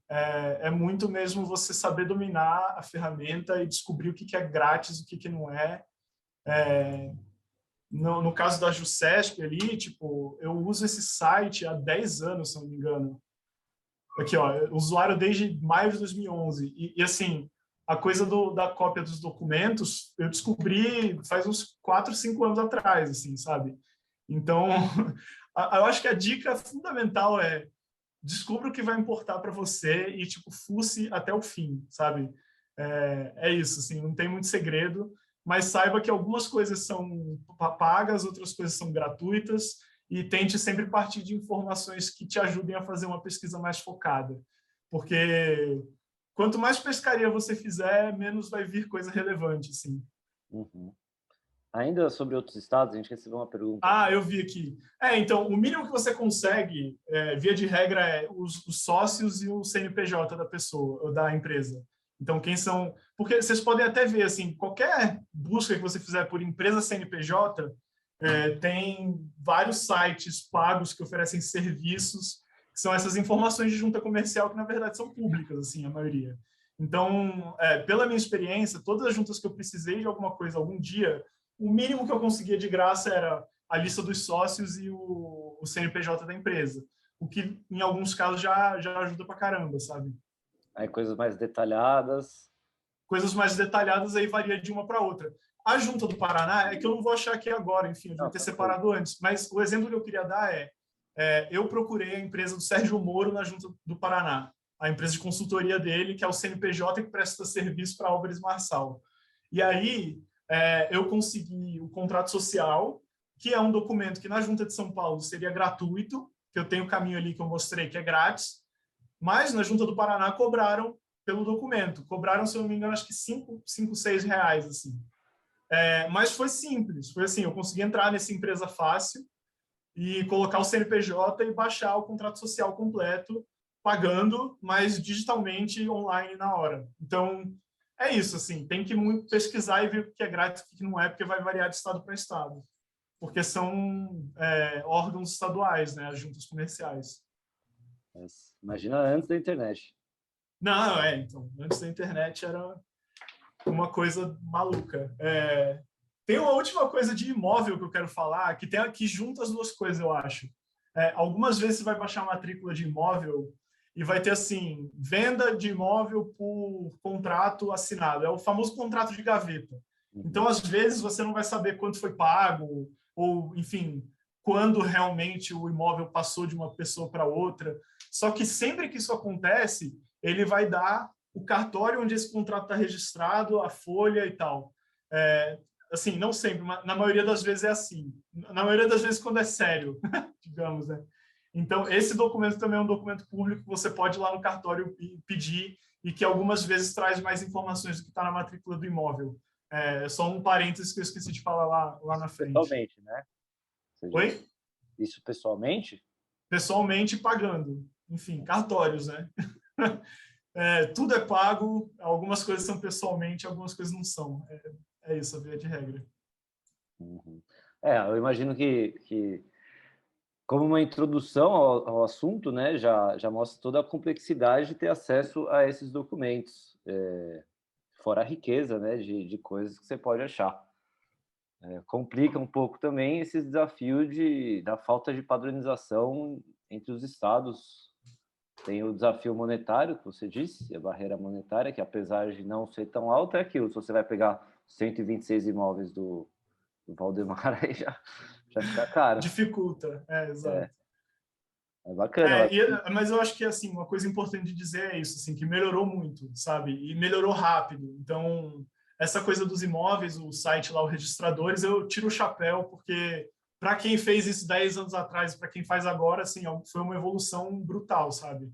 É muito mesmo você saber dominar a ferramenta e descobrir o que é grátis, o que não é. No caso da JuSesp ali, tipo, eu uso esse site há 10 anos, se não me engano. Aqui, ó, usuário desde maio de 2011. E assim, a coisa da cópia dos documentos, eu descobri faz uns 4, 5 anos atrás, assim, sabe? Então, eu acho que a dica fundamental é descubra o que vai importar para você e, tipo, fuce até o fim, sabe? É isso, assim, não tem muito segredo, mas saiba que algumas coisas são pagas, outras coisas são gratuitas, e tente sempre partir de informações que te ajudem a fazer uma pesquisa mais focada. Porque quanto mais pescaria você fizer, menos vai vir coisa relevante, assim. Uhum. Ainda sobre outros estados, a gente recebeu uma pergunta. Ah, eu vi aqui. Então, o mínimo que você consegue, via de regra, é os sócios e o CNPJ da pessoa, ou da empresa. Então, quem são... Porque vocês podem até ver, assim, qualquer busca que você fizer por empresa CNPJ, tem vários sites pagos que oferecem serviços, que são essas informações de junta comercial que, na verdade, são públicas, assim, a maioria. Então, pela minha experiência, todas as juntas que eu precisei de alguma coisa algum dia, o mínimo que eu conseguia de graça era a lista dos sócios e o CNPJ da empresa, o que, em alguns casos, já ajuda pra caramba, sabe? Aí coisas mais detalhadas. Coisas mais detalhadas aí varia de uma para outra. A Junta do Paraná é que eu não vou achar aqui agora, enfim, eu devia ter separado antes, mas o exemplo que eu queria dar eu procurei a empresa do Sérgio Moro na Junta do Paraná, a empresa de consultoria dele, que é o CNPJ que presta serviço para Álvares Marçal. E aí eu consegui o contrato social, que é um documento que na Junta de São Paulo seria gratuito, que eu tenho o caminho ali que eu mostrei, que é grátis, mas na Junta do Paraná cobraram pelo documento. Cobraram, se eu não me engano, acho que 5, 6 reais, assim. Mas foi simples. Foi assim, eu consegui entrar nessa empresa fácil e colocar o CNPJ e baixar o contrato social completo, pagando, mas digitalmente, online, na hora. Então, é isso, assim. Tem que muito pesquisar e ver o que é grátis e o que não é, porque vai variar de estado para estado. Porque são órgãos estaduais, né, as juntas comerciais. Mas imagina antes da internet. Não, então, antes da internet era uma coisa maluca. Tem uma última coisa de imóvel que eu quero falar, que junta as duas coisas, eu acho. Algumas vezes você vai baixar a matrícula de imóvel e vai ter assim, venda de imóvel por contrato assinado. É o famoso contrato de gaveta. Então, às vezes, você não vai saber quanto foi pago, ou, enfim, quando realmente o imóvel passou de uma pessoa para outra. Só que sempre que isso acontece, ele vai dar o cartório onde esse contrato está registrado, a folha e tal. Assim, não sempre, mas na maioria das vezes é assim. Na maioria das vezes quando é sério, digamos, né? Então, esse documento também é um documento público que você pode ir lá no cartório e pedir e que algumas vezes traz mais informações do que está na matrícula do imóvel. Só um parênteses que eu esqueci de falar lá na frente. Pessoalmente, né? Oi? Isso pessoalmente? pessoalmente pagando. Enfim, cartórios, né? Tudo é pago, algumas coisas são pessoalmente, algumas coisas não são. É isso, a via de regra. Uhum. Eu imagino que como uma introdução ao assunto, né, já mostra toda a complexidade de ter acesso a esses documentos, fora a riqueza, né, de coisas que você pode achar. Complica um pouco também esse desafio da falta de padronização entre os estados. Tem o desafio monetário, que você disse, a barreira monetária, que apesar de não ser tão alta, é aquilo. Se você vai pegar 126 imóveis do Valdemar, aí já fica caro. Dificulta, exato. É bacana. Mas eu acho que assim, uma coisa importante de dizer é isso, assim, que melhorou muito, sabe? E melhorou rápido. Então, essa coisa dos imóveis, o site lá, o Registradores, eu tiro o chapéu, porque para quem fez isso 10 anos atrás, para quem faz agora, assim, foi uma evolução brutal, sabe?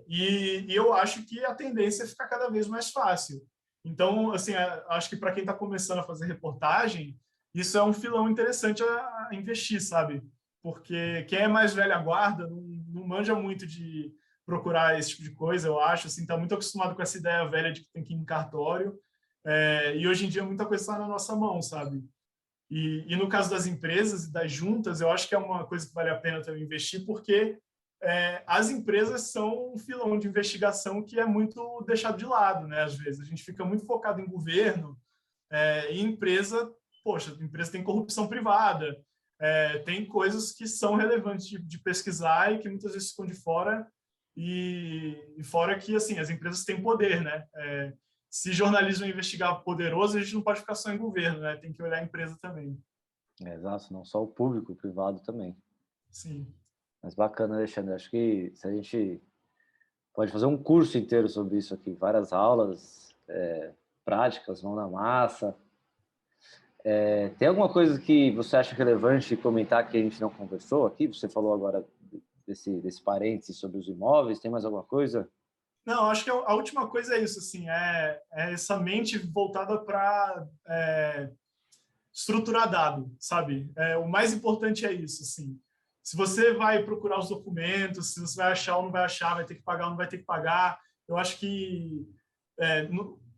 E eu acho que a tendência é ficar cada vez mais fácil. Então, assim, acho que para quem está começando a fazer reportagem, isso é um filão interessante a investir, sabe? Porque quem é mais velha guarda não manja muito de procurar esse tipo de coisa, eu acho, assim, está muito acostumado com essa ideia velha de que tem que ir em cartório, e hoje em dia muita coisa está na nossa mão, sabe? E no caso das empresas e das juntas, eu acho que é uma coisa que vale a pena também investir, porque as empresas são um filão de investigação que é muito deixado de lado, né? Às vezes a gente fica muito focado em governo, e empresa, poxa, a empresa tem corrupção privada, tem coisas que são relevantes de pesquisar e que muitas vezes ficam de fora, e fora que, assim, as empresas têm poder, né? Se jornalismo é investigar poderoso, a gente não pode ficar só em governo, né? Tem que olhar a empresa também. Exato, não só o público, o privado também. Sim. Mas bacana, Alexandre. Acho que se a gente pode fazer um curso inteiro sobre isso aqui, várias aulas, práticas, mão na massa. Tem alguma coisa que você acha relevante comentar que a gente não conversou aqui? Você falou agora desse parênteses sobre os imóveis. Tem mais alguma coisa? Não, acho que a última coisa é isso, assim, é essa mente voltada para estruturar dado, sabe? O mais importante é isso, assim. Se você vai procurar os documentos, se você vai achar ou não vai achar, vai ter que pagar ou não vai ter que pagar, eu acho que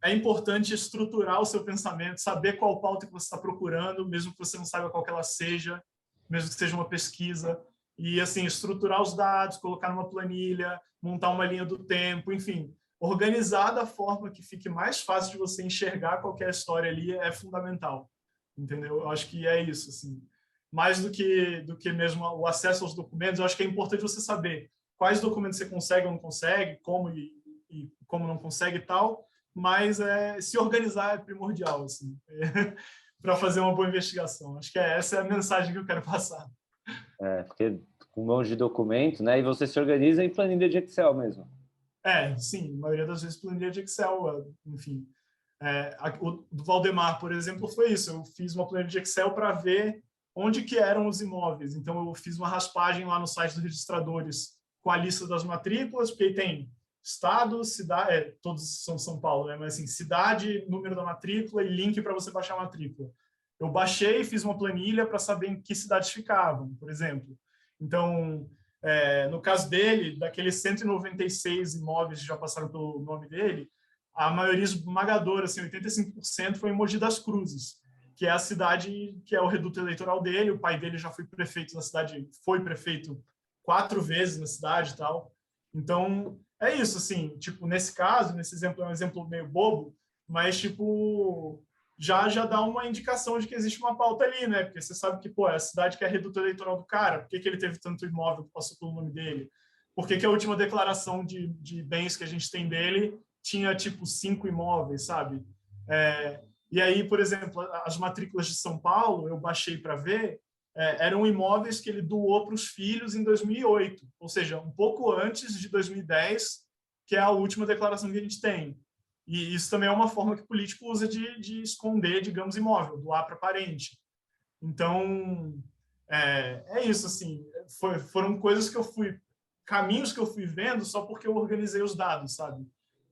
é importante estruturar o seu pensamento, saber qual pauta que você está procurando, mesmo que você não saiba qual que ela seja, mesmo que seja uma pesquisa, e assim estruturar os dados, colocar numa planilha, montar uma linha do tempo, enfim, organizar da forma que fique mais fácil de você enxergar qualquer história ali é fundamental, entendeu? Eu acho que é isso, assim. Mais do que mesmo o acesso aos documentos, eu acho que é importante você saber quais documentos você consegue ou não consegue, como e como não consegue e tal, mas se organizar é primordial, assim, para fazer uma boa investigação. Acho que essa é a mensagem que eu quero passar. Porque com mãos de documento, né? E você se organiza em planilha de Excel mesmo. Sim, a maioria das vezes planilha de Excel, enfim. O do Valdemar, por exemplo, foi isso. Eu fiz uma planilha de Excel para ver onde que eram os imóveis. Então, eu fiz uma raspagem lá no site dos registradores com a lista das matrículas, porque aí tem estado, cidade, todos são São Paulo, né? Mas assim, cidade, número da matrícula e link para você baixar a matrícula. Eu baixei e fiz uma planilha para saber em que cidades ficavam, por exemplo. Então, no caso dele, daqueles 196 imóveis que já passaram pelo nome dele, a maioria esmagadora, assim, 85% foi em Mogi das Cruzes, que é a cidade que é o reduto eleitoral dele. O pai dele já foi prefeito na cidade, foi prefeito 4 vezes na cidade e tal. Então, é isso, assim, tipo, nesse caso, nesse exemplo, é um exemplo meio bobo, mas, tipo, já dá uma indicação de que existe uma pauta ali, né? Porque você sabe que, pô, é a cidade que é a reduta eleitoral do cara, por que ele teve tanto imóvel que passou pelo nome dele? Por que a última declaração de bens que a gente tem dele tinha, tipo, 5 imóveis, sabe? E aí, por exemplo, as matrículas de São Paulo, eu baixei para ver, eram imóveis que ele doou para os filhos em 2008, ou seja, um pouco antes de 2010, que é a última declaração que a gente tem. E isso também é uma forma que o político usa de esconder, digamos, imóvel, doar para parente. Então, isso, assim, foram coisas que eu fui, caminhos que eu fui vendo só porque eu organizei os dados, sabe?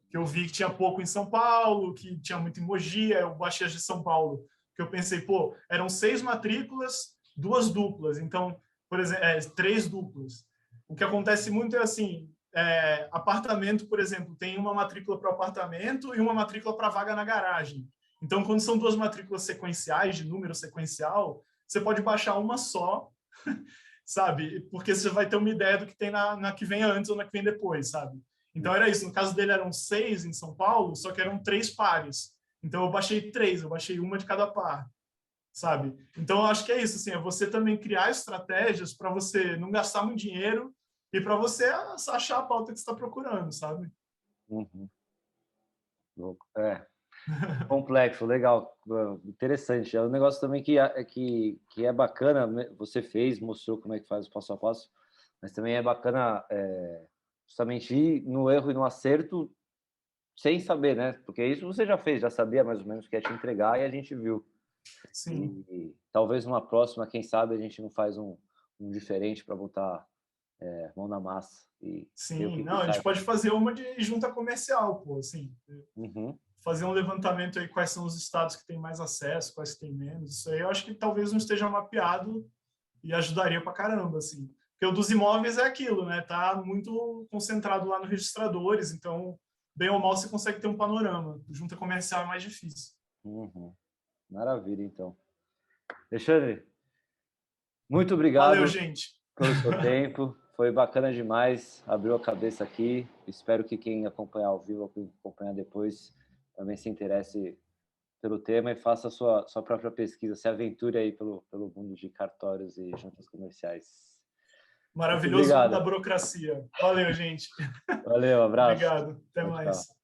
Que eu vi que tinha pouco em São Paulo, que tinha muito em Mogi, eu baixei as de São Paulo, que eu pensei, pô, eram 6 matrículas, 2 duplas, então por exemplo, 3 duplas. O que acontece muito é assim, apartamento, por exemplo, tem uma matrícula para o apartamento e uma matrícula para vaga na garagem. Então, quando são 2 matrículas sequenciais, de número sequencial, você pode baixar uma só, sabe? Porque você vai ter uma ideia do que tem na que vem antes ou na que vem depois, sabe? Então, era isso. No caso dele, eram 6 em São Paulo, só que eram 3 pares. Então, eu baixei 3, eu baixei uma de cada par, sabe? Então, eu acho que é isso, assim, é você também criar estratégias para você não gastar muito dinheiro e para você achar a pauta que você está procurando, sabe? Uhum. Complexo, legal, interessante. É um negócio também que é bacana, você fez, mostrou como é que faz o passo a passo, mas também é bacana justamente ir no erro e no acerto sem saber, né? Porque isso você já fez, já sabia mais ou menos o que ia te entregar e a gente viu. Sim. E talvez numa próxima, quem sabe, a gente não faz um diferente para botar mão na massa e ver o Sim, que não, a sai. gente pode fazer uma de junta comercial, pô, assim, Uhum. fazer um levantamento aí quais são os estados que têm mais acesso, quais que têm menos. Isso aí eu acho que talvez não esteja mapeado e ajudaria pra caramba, assim. Porque o dos imóveis é aquilo, né? Tá muito concentrado lá nos registradores, então, bem ou mal, você consegue ter um panorama. Junta comercial é mais difícil. Uhum. Maravilha, então. Alexandre, muito Valeu, obrigado gente. pelo seu tempo. Foi bacana demais, abriu a cabeça aqui. Espero que quem acompanhar ao vivo ou quem acompanhar depois também se interesse pelo tema e faça a sua própria pesquisa, se aventure aí pelo mundo de cartórios e juntas comerciais. Muito Maravilhoso mundo da obrigado. burocracia. Valeu, gente. Valeu, abraço. Obrigado. Até Tchau, tchau. mais.